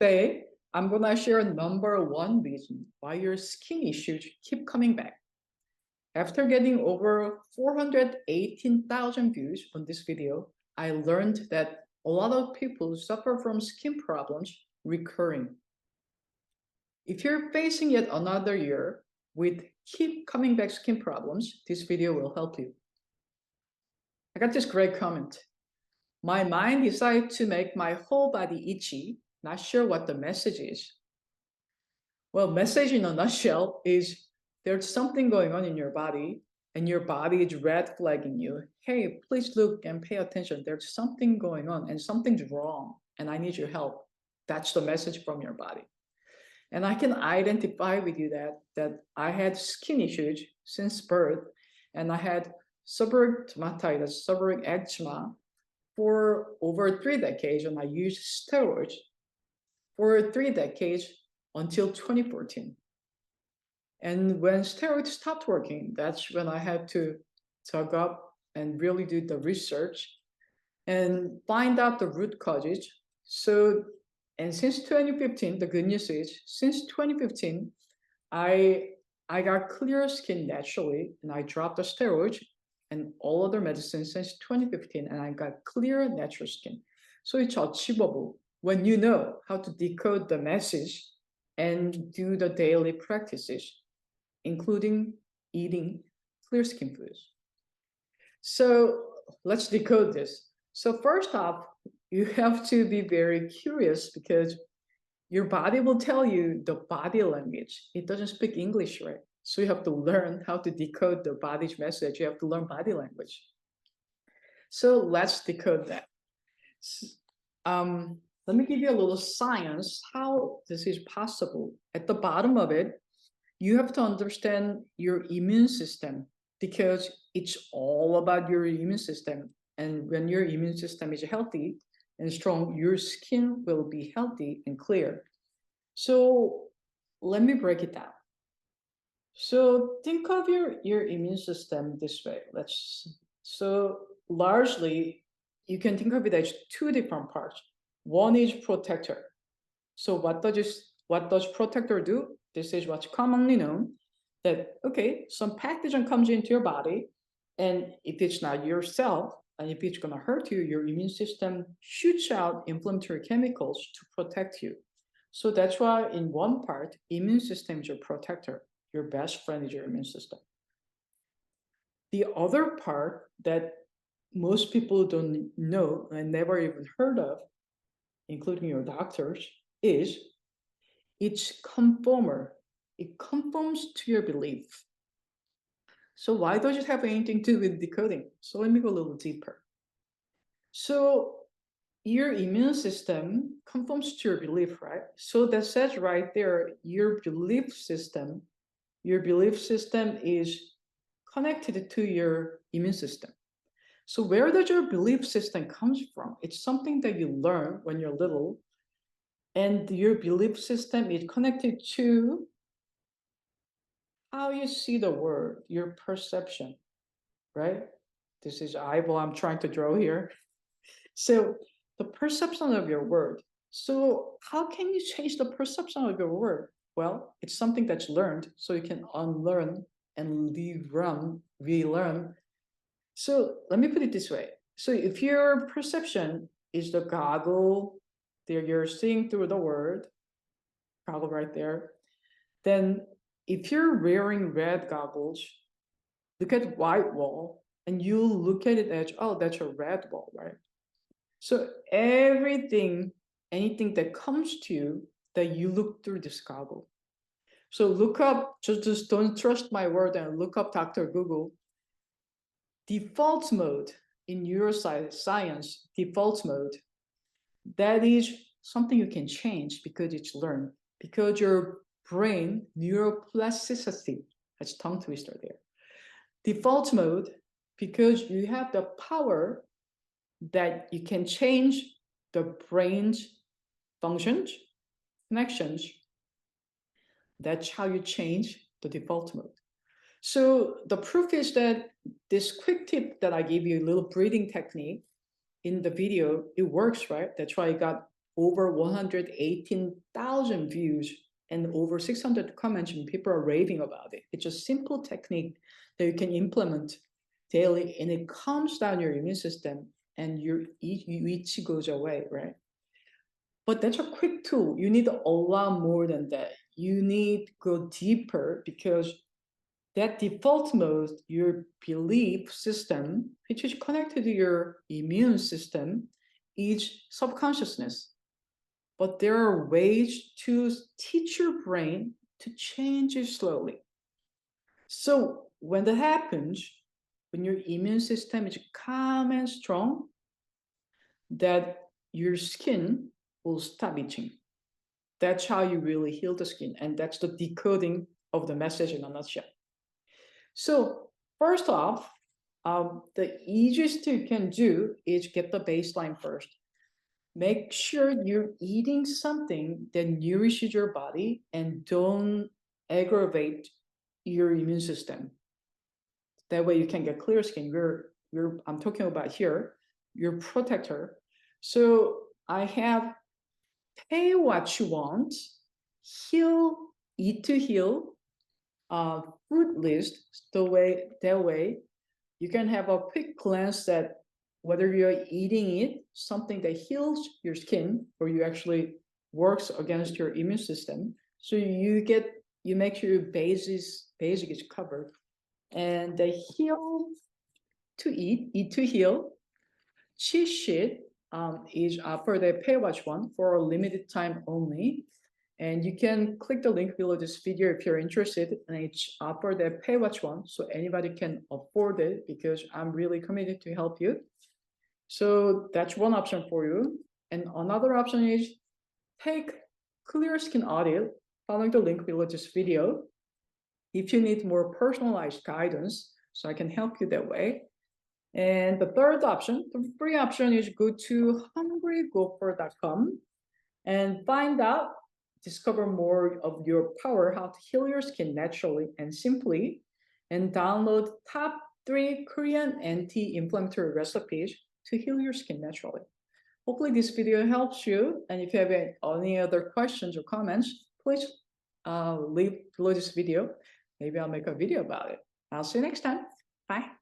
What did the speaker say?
Today, I'm gonna share number one reason why your skin issues keep coming back. After getting over 418,000 views on this video, I learned that a lot of people suffer from skin problems recurring. If you're facing yet another year with keep coming back skin problems, this video will help you. I got this great comment. My mind decided to make my whole body itchy, not sure what the message is. Well, message in a nutshell is there's something going on in your body and your body is red flagging you. Hey, please look and pay attention. There's something going on and something's wrong and I need your help. That's the message from your body. And I can identify with you that I had skin issues since birth and I had seborrheic dermatitis, seborrheic eczema for over 3 decades and I used steroids for 3 decades until 2014. And when steroids stopped working, that's when I had to tug up and really do the research and find out the root causes. And since 2015, the good news is, since 2015, I got clear skin naturally, and I dropped the steroids and all other medicines since 2015, and I got clear natural skin. So it's achievable when you know how to decode the message and do the daily practices, including eating clear skin foods. So let's decode this. So first off, you have to be very curious because your body will tell you the body language. It doesn't speak English, right? So you have to learn how to decode the body's message. You have to learn body language. So let's decode that. Let me give you a little science how this is possible. At the bottom of it, you have to understand your immune system because it's all about your immune system. And when your immune system is healthy and strong, your skin will be healthy and clear. So let me break it down. So think of your immune system this way. So largely, you can think of it as 2 different parts. One is protector. So what does protector do? This is what's commonly known that, okay, some pathogen comes into your body, and if it's not yourself, and if it's going to hurt you, your immune system shoots out inflammatory chemicals to protect you. So that's why in one part, immune system is your protector. Your best friend is your immune system. The other part that most people don't know and never even heard of, including your doctors, is it's conformer. It conforms to your belief. So why does it have anything to do with decoding? So let me go a little deeper. So your immune system conforms to your belief, right? So that says right there, your belief system is connected to your immune system. So where does your belief system comes from? It's something that you learn when you're little, and your belief system is connected to how you see the world, your perception, right? This is eyeball I'm trying to draw here. So the perception of your world. So how can you change the perception of your world? Well, it's something that's learned, so you can unlearn and relearn. So let me put it this way. So if your perception is the goggle that you're seeing through the world, goggle right there, then if you're wearing red goggles, look at white wall and you look at it as, oh, that's a red wall, right? So anything that comes to you, that you look through this goggle. So look up, just don't trust my word and look up Dr. Google. Default mode in neuroscience, default mode, that is something you can change because it's learned, because your brain neuroplasticity, that's tongue twister there. Default mode, because you have the power that you can change the brain's functions, connections. That's how you change the default mode. So the proof is that this quick tip that I gave you, a little breathing technique in the video, it works, right? That's why I got over 118,000 views and over 600 comments, and people are raving about it. It's a simple technique that you can implement daily, and it calms down your immune system and your itch goes away, right? But that's a quick tool. You need a lot more than that. You need to go deeper, because that default mode, your belief system, which is connected to your immune system, is subconsciousness. But there are ways to teach your brain to change it slowly. So when that happens, when your immune system is calm and strong, that your skin will stop itching. That's how you really heal the skin. And that's the decoding of the message in a nutshell. So first off, the easiest you can do is get the baseline first. Make sure you're eating something that nourishes your body and don't aggravate your immune system. That way you can get clear skin. I'm talking about here, your protector. So I have pay what you want, heal, eat to heal, food list. That way you can have a quick glance at whether you're eating it, something that heals your skin, or you actually works against your immune system. So you make sure your basic is covered. And the heal to eat to heal cheat sheet is for the pay watch one for a limited time only. And you can click the link below this video if you're interested, and it's for the pay watch one, so anybody can afford it, because I'm really committed to help you. So that's one option for you. And another option is take clear skin audit, following the link below this video, if you need more personalized guidance, so I can help you that way. And the third option, the free option, is go to 𝙒𝘼𝙏𝘾𝙃.com and find out, discover more of your power, how to heal your skin naturally and simply, and download top 3 Korean anti-inflammatory recipes to heal your skin naturally. Hopefully this video helps you, and if you have any other questions or comments, please leave below this video. Maybe I'll make a video about it. I'll see you next time. Bye.